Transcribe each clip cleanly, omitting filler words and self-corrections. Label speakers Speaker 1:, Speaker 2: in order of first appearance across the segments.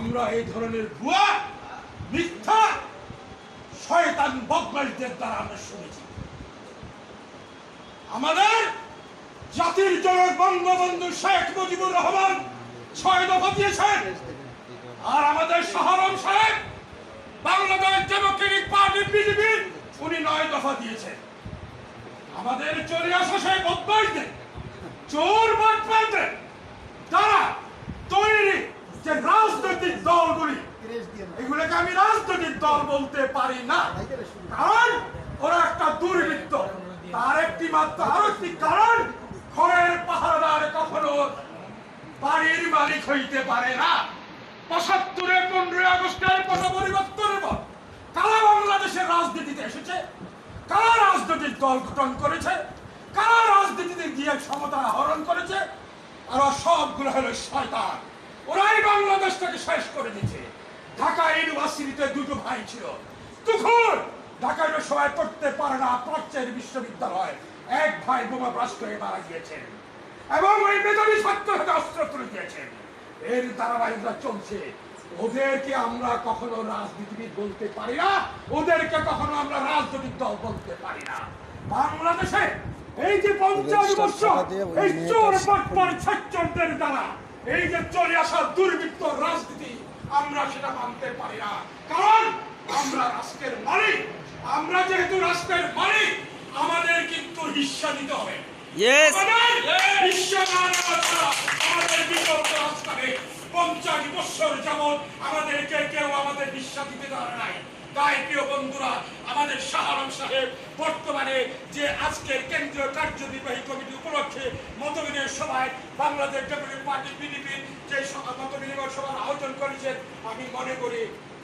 Speaker 1: আমরা এই ধরনের ভুয়া মিথ্যা শয়তান বদমাইশদের দ্বারা আমরা শুনেছি। আমাদের জাতির জনক বঙ্গবন্ধু শেখ মুজিবুর রহমান 6 দফা দিয়েছেন, আর আমাদের শাহরম সাহেব বাংলাদেশ ডেমোক্রেটিক পার্টি বিজেপি উনি 9 দফা দিয়েছেন। আমাদের চলে আসা সেই বদমাইশদের, চোর বাটপারদের দ্বারা তৈরি যে রাজনৈতিক দলগুলি, এগুলোকে আমি রাজনৈতিক দল বলতে পারি না, কারণ ওরা একটা দুর্বৃত্ত। তার একটি মাত্র আরো একটি কারণ, ঘরের পাহারাদার কখনো বাড়ির মালিক হইতে পারে না। ৭৫-এ 15ই আগস্টের পট পরিবর্তনের পর কারা বাংলাদেশের রাজনীতিতে এসেছে, কারা রাজনৈতিক দল গঠন করেছে, কারা রাজনীতিতে গিয়ে ক্ষমতা আহরণ করেছে, আর সবগুলো হলো শয়তান। ওরাই বাংলাদেশটাকে শেষ করে দিয়েছে। ঢাকা ইউনিভার্সিটিতে 2টো ভাই ছিল, তখন ঢাকা সবাই পড়তে পারে না, প্রাচ্যের বিশ্ববিদ্যালয় এক ভাই বোমা ব্লাস্ট হয়ে মারা গিয়েছেন, এবং ওই মেধাবী ছাত্র হাতে অস্ত্র তুলে দিয়েছেন। এর ধারাবাহিকতা চলছে। ওদেরকে আমরা কখনো রাজনীতিবিদ বলতে পারি না, ওদেরকে কখনো আমরা রাজনৈতিক দল বলতে পারি না। বাংলাদেশে এই যে 50 বছর এই চোর বাটপার ছাত্রদের দ্বারা এই যে চলে আসা দুর্বৃত্ত রাজনীতি, আমরা সেটা মানতে পারি না, কারণ আমরা রাষ্ট্রের মালিক। আমরা যেহেতু রাষ্ট্রের মালিক, আমাদের কিন্তু হিস্সা দিতে হবে। আমাদের বিকল্প রাস্তা নেই। 50 বছর যাবৎ আমাদেরকে কেউ আমাদের হিস্সা দিতে পারে নাই। তাই প্রিয় বন্ধুরা, আমাদের শাহরম সাহেব বর্তমানে যে আজকের কেন্দ্রীয় কার্যনির্বাহী কমিটি উপলক্ষে মতবিনিময় সভায় বাংলাদেশ ডেমোক্রেটিক পার্টি বিজেপি যে মতবিনিময় সভার আয়োজন করেছেন, আমি মনে করি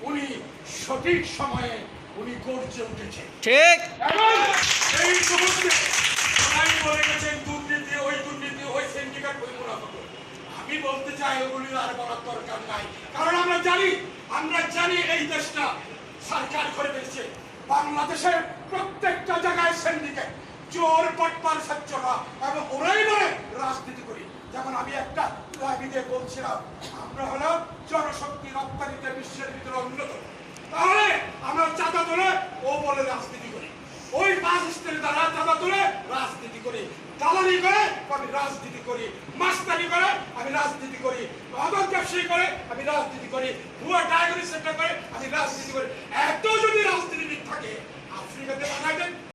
Speaker 1: উনি সঠিক সময়ে উনি গর্জে উঠেছেন। ঠিক, এবং এই মুহূর্তে সবাই বলে গেছেন দুর্নীতি, ওই দুর্নীতি, ওই সিন্ডিকেট, ওই মুনাফা। আমি বলতে চাই ওগুলি আর বলার দরকার নাই, কারণ আমরা জানি এই দেশটা সরকার করে দিয়েছে। বাংলাদেশের প্রত্যেকটা জায়গায় সিন্ডিকেট, চোর বাটপার ছাত্ররা, এবং ওরাই বলে রাজনীতি করি। যেমন আমি একটা দাবিতে বলছিলাম, আমরা হলো জনশক্তি রপ্তানিতে বিশ্বের ভিতরে অন্যতম, তাহলে আমরা চাঁদা তুলে ও বলে রাজনীতি করি, ওই বাস স্ট্যান্ডের দ্বারা চাঁদা তুলে রাজনীতি করি, দালালি করে আমি রাজনীতি করি, মাস্তানি করে আমি রাজনীতি করি, মাদক ব্যবসায়ী করে আমি রাজনীতি করি, ভুয়া ডায়াগনোসিস সেন্টার করে আমি রাজনীতি করি। এত যদি রাজনীতিবিদ থাকে, আফ্রিকাতে বানাবেন।